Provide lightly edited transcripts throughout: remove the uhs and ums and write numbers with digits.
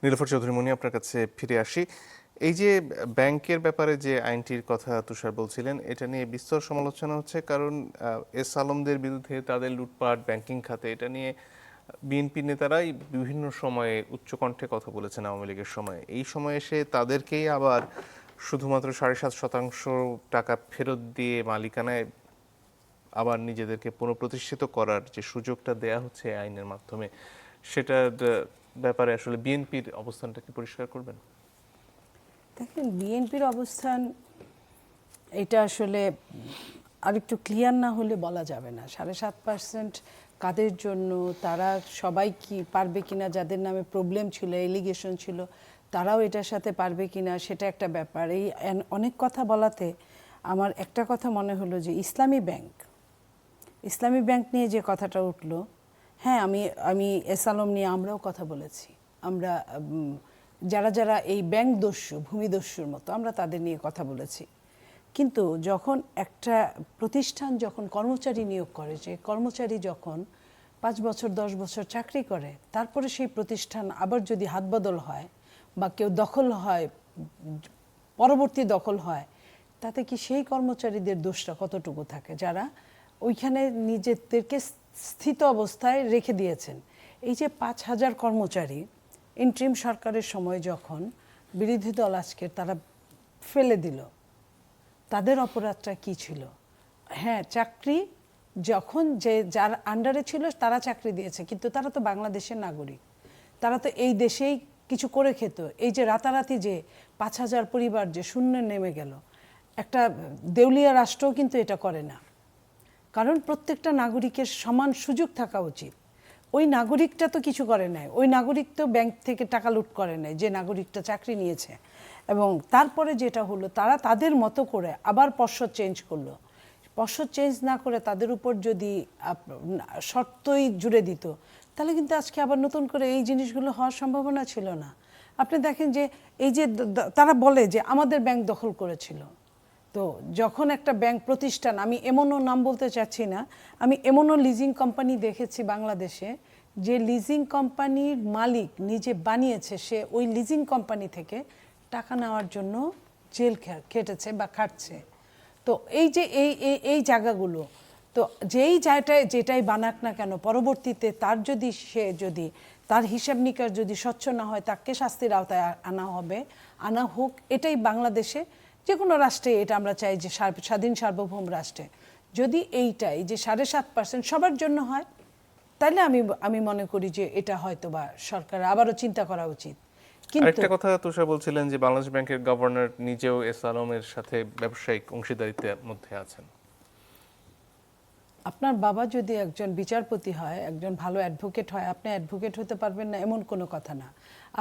নীলোফার চৌধুরী মনি, আপনার কাছে ফিরে আসি। এই যে ব্যাংকের ব্যাপারে যে আইনটির কথা তুষার বলছিলেন, এটা নিয়ে বিস্তর সমালোচনা হচ্ছে, কারণ এস আলমদের বিরুদ্ধে তাদের লুটপাট ব্যাংকিং খাতে, এটা নিয়ে বিএনপি নেতারাই বিভিন্ন সময়ে উচ্চকণ্ঠে কথা বলেছেন আওয়ামী লীগের সময়। এই সময় এসে তাদেরকেই আবার শুধুমাত্র 7.5% টাকা ফেরত দিয়ে মালিকানায় আবার নিজেদেরকে পুনঃপ্রতিষ্ঠিত করার যে সুযোগটা দেয়া হচ্ছে এই আইনের মাধ্যমে, সেটার ব্যাপারে আসলে বিএনপির অবস্থানটা কি পরিষ্কার করবেন? দেখেন, বিএনপির অবস্থান এটা আসলে আরেকটু ক্লিয়ার না হলে বলা যাবে না। 7.5% কাদের জন্য, তারা সবাই কি পারবে কিনা, যাদের নামে প্রবলেম ছিল, এলিগেশন ছিল, তারাও এটার সাথে পারবে কিনা, সেটা একটা ব্যাপার। এই অনেক কথা বলাতে আমার একটা কথা মনে হলো যে ইসলামী ব্যাংক নিয়ে যে কথাটা উঠলো, হ্যাঁ, আমি এস আলম নিয়ে আমরাও কথা বলেছি। আমরা যারা যারা এই ব্যাংক দস্যু, ভূমিদস্যুর মতো, আমরা তাদের নিয়ে কথা বলেছি। কিন্তু যখন একটা প্রতিষ্ঠান যখন কর্মচারী নিয়োগ করে, যে কর্মচারী যখন 5 বছর 10 বছর চাকরি করে, তারপরে সেই প্রতিষ্ঠান আবার যদি হাতবদল হয় বা কেউ দখল হয়, পরবর্তী দখল হয়, তাতে কি সেই কর্মচারীদের দোষটা কতটুকু থাকে যারা ওইখানে নিজেদেরকে স্থিত অবস্থায় রেখে দিয়েছেন? এই যে 5,000 কর্মচারী ইন্ট্রিম সরকারের সময় যখন বিরোধী দল আজকে তারা ফেলে দিল, তাদের অপরাধটা কি ছিল? হ্যাঁ, চাকরি যখন যার আন্ডারে ছিল তারা চাকরি দিয়েছে, কিন্তু তারা তো বাংলাদেশের নাগরিক, তারা তো এই দেশেই কিছু করে খেত। এই যে রাতারাতি যে 5,000 পরিবার যে শূন্যে নেমে গেল, একটা দেউলিয়া রাষ্ট্রও কিন্তু এটা করে না, কারণ প্রত্যেকটা নাগরিকের সমান সুযোগ থাকা উচিত। ওই নাগরিকটা তো কিছু করে নাই, ওই নাগরিক তো ব্যাংক থেকে টাকা লুট করে নাই, যে নাগরিকটা চাকরি নিয়েছে। এবং তারপরে যেটা হলো, তারা তাদের মতো করে আবার পর্ষদ চেঞ্জ করলো। পর্ষদ চেঞ্জ না করে তাদের উপর যদি শর্তই জুড়ে দিত, তাহলে কিন্তু আজকে আবার নতুন করে এই জিনিসগুলো হওয়ার সম্ভাবনা ছিল না। আপনি দেখেন যে এই যে তারা বলে যে আমাদের ব্যাংক দখল করেছিল, তো যখন একটা ব্যাংক প্রতিষ্ঠান, আমি এমনও নাম বলতে চাচ্ছি না, আমি এমনও লিজিং কোম্পানি দেখেছি বাংলাদেশে, যে লিজিং কোম্পানির মালিক নিজে বানিয়েছে, সে ওই লিজিং কোম্পানি থেকে টাকা নেওয়ার জন্য জেল খেটেছে বা খাটছে। তো এই যে এই জায়গাগুলো, তো যেটাই বানাক না কেন, পরবর্তীতে তার যদি তার হিসাব নিকাশ যদি স্বচ্ছ না হয়, তাকে শাস্তির আওতায় আনা হোক। এটাই বাংলাদেশে যে কোনো রাষ্ট্রে এটা আমরা চাই, যে স্বাধীন সার্বভৌম রাষ্ট্রে যদি এইটাই যে 7.5% সবার জন্য হয়, তাহলে আমি মনে করি যে এটা হয়তো বা সরকার আবারও চিন্তা করা উচিত। আরেকটা কথা তুষার বলছিলেন যে বাংলাদেশ ব্যাংকের গভর্নর নিজেও এস আলমের সাথে ব্যবসায়িক অংশীদারিত্বের মধ্যে আছেন। আপনার বাবা যদি একজন বিচারপতি হয়, একজন ভালো অ্যাডভোকেট হয়, আপনি অ্যাডভোকেট হতে পারবেন না এমন কোনো কথা না।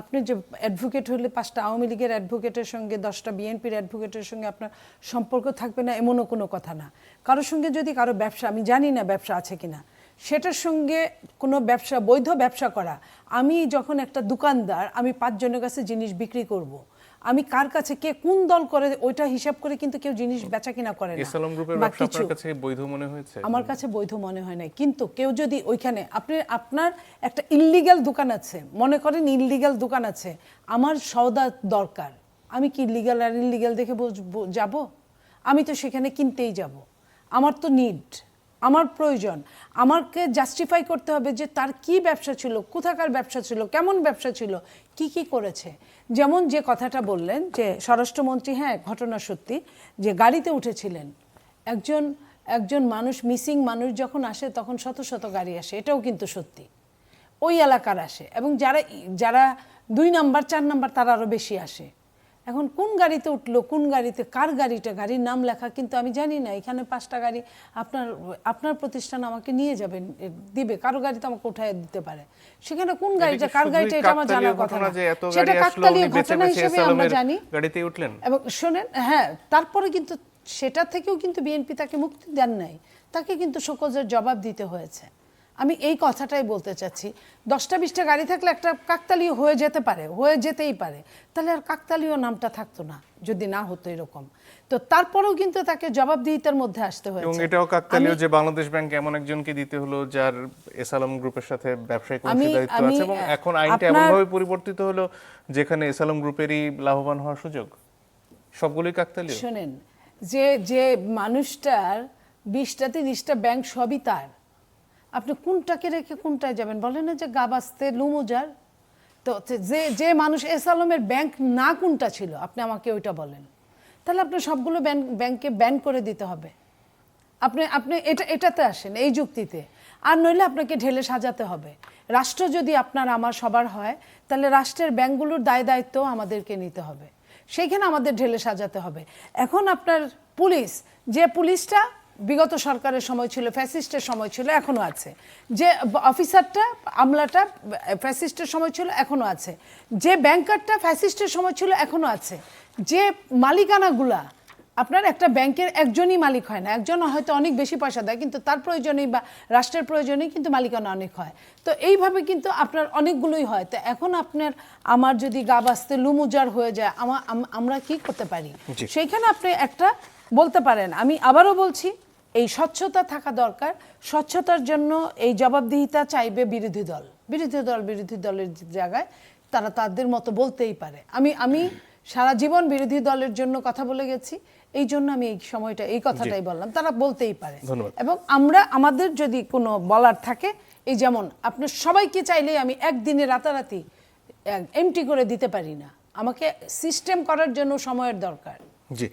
আপনি যে অ্যাডভোকেট হলে 5টা আওয়ামী লীগের অ্যাডভোকেটের সঙ্গে 10টা বিএনপির অ্যাডভোকেটের সঙ্গে আপনার সম্পর্ক থাকবে না এমনও কোনো কথা না। কারোর সঙ্গে যদি কারো ব্যবসা, আমি জানি না ব্যবসা আছে কিনা, সেটার সঙ্গে কোনো ব্যবসা, বৈধ ব্যবসা করা, আমি যখন একটা দোকানদার, আমি 5 জনের কাছে জিনিস বিক্রি করব, আমি কার কাছে কে কোন দল করে ওইটা হিসাব করে কিন্তু কেউ জিনিস বেচা কিনা করে না। ইসলাম গ্রুপের ব্যবসা আপনার কাছে বৈধ মনে হয়েছে? আমার কাছে বৈধ মনে হয় না। কিন্তু কেউ যদি ওইখানে আপনার একটা ইললিগ্যাল দোকান আছে, মনে করেন ইললিগ্যাল দোকান আছে, আমার সওদা দরকার, আমি কি লিগ্যাল আর ইললিগ্যাল দেখে যাব? আমি তো সেখানে কিনতেই যাব। আমার তো নিড, আমার প্রয়োজন, আমাকে জাস্টিফাই করতে হবে যে তার কি ব্যবসা ছিল, কোথাকার ব্যবসা ছিল, কেমন ব্যবসা ছিল, কি কি করেছে। যেমন যে কথাটা বললেন যে স্বরাষ্ট্রমন্ত্রী, হ্যাঁ ঘটনা সত্যি, যে গাড়িতে উঠেছিলেন, একজন মানুষ, মিসিং মানুষ যখন আসে তখন শত শত গাড়ি আসে, এটাও কিন্তু সত্যি, ওই এলাকার আসে, এবং যারা 2 নাম্বার 4 নাম্বার তারা আরও বেশি আসে। এখন কোন গাড়িতে উঠলো, কোন গাড়িতে, কার গাড়িটা, গাড়ির নাম লেখা কিন্তু আমি জানি না। এখানে 5টা গাড়ি আপনার প্রতিষ্ঠান আমাকে নিয়ে যাবেন, দিবে, কারো গাড়িতে আমাকে উঠায় দিতে পারে, সেখানে কোন গাড়িটা কার গাড়িটা এটা আমার জানার কথা না। সেটা কাকতালীয় ঘটনা হিসেবে আমরা জানি। গাড়িতে উঠলেন এবং শোনেন, হ্যাঁ, তারপরে কিন্তু সেটা থেকেও কিন্তু বিএনপি তাকে মুক্তি দেন নাই, তাকে কিন্তু শোকজের জবাব দিতে হয়েছে। আমি এই কথাটাই বলতে চাচ্ছি, 10টা-20টা গাড়ি থাকলে একটা কাকতালীয় হয়ে যেতে পারে, হয়ে যেতেই পারে, তাহলে আর কাকতালীয় নামটা থাকতো না যদি না হতো এরকম। তো তারপরেও কিন্তু তাকে জবাবদিহিতার মধ্যে আসতে এবং হয়েছে। এটাও কাকতালীয় যে বাংলাদেশ ব্যাংক এমন একজনকে দিতে হলো যার এস আলম গ্রুপের সাথে ব্যবসায়িক অংশীদারিত্ব আছে, এবং এখন আইনটা এমনভাবে পরিবর্তিত হলো যেখানে এস আলম গ্রুপেরই লাভবান হওয়ার সুযোগ। সবগুলোই কাকতালীয়। শোনেন, যে যে মানুষটার 20টা-30টা ব্যাংক সবই তার, আপনি কোনটাকে রেখে কোনটায় যাবেন? বলেন না যে গা বাঁচতে লুমুজার। তো যে যে মানুষ এস আলমের ব্যাংক না কোনটা ছিল, আপনি আমাকে ওইটা বলেন, তাহলে আপনি সবগুলো ব্যাংককে ব্যান করে দিতে হবে। আপনি আপনি এটাতে আসেন, এই যুক্তিতে। আর নইলে আপনাকে ঢেলে সাজাতে হবে। রাষ্ট্র যদি আপনার আমার সবার হয়, তাহলে রাষ্ট্রের ব্যাংকগুলোর দায় দায়িত্ব আমাদেরকে নিতে হবে, সেইখানে আমাদের ঢেলে সাজাতে হবে। এখন আপনার পুলিশ, যে পুলিশটা বিগত সরকারের সময় ছিল, ফ্যাসিস্টের সময় ছিল, এখনো আছে, যে অফিসারটা আমলাটা ফ্যাসিস্টের সময় ছিল, এখনো আছে, যে ব্যাংকারটা ফ্যাসিস্টের সময় ছিল, এখনো আছে, যে মালিকানাগুলা আপনার একটা ব্যাংকের একজনই মালিক হয় না, একজন হয়তো অনেক বেশি পয়সা দেয়, কিন্তু তার প্রয়োজনেই বা রাষ্ট্রের প্রয়োজনেই কিন্তু মালিকানা অনেক হয়। তো এইভাবে কিন্তু আপনার অনেকগুলোই হয়। তো এখন আপনার আমার যদি গা বাঁচতে লুমুজার হয়ে যায়, আমরা কি করতে পারি? সেইখানে আপনি একটা বলতে পারেন। আমি আবারও বলছি, এই স্বচ্ছতা থাকা দরকার। স্বচ্ছতার জন্য এই জবাবদিহিতা চাইবে বিরোধী দল। বিরোধী দলের জায়গায় তারা তাদের মতো বলতেই পারে। আমি সারা জীবন বিরোধী দলের জন্য কথা বলে গেছি, এই জন্য আমি এই সময়টা এই কথাটাই বললাম, তারা বলতেই পারে। এবং আমরা আমাদের যদি কোনো বলার থাকে, এই যেমন আপনার সবাইকে চাইলেই আমি একদিনে রাতারাতি এমটি করে দিতে পারি না, আমাকে সিস্টেম করার জন্য সময়ের দরকার। জি।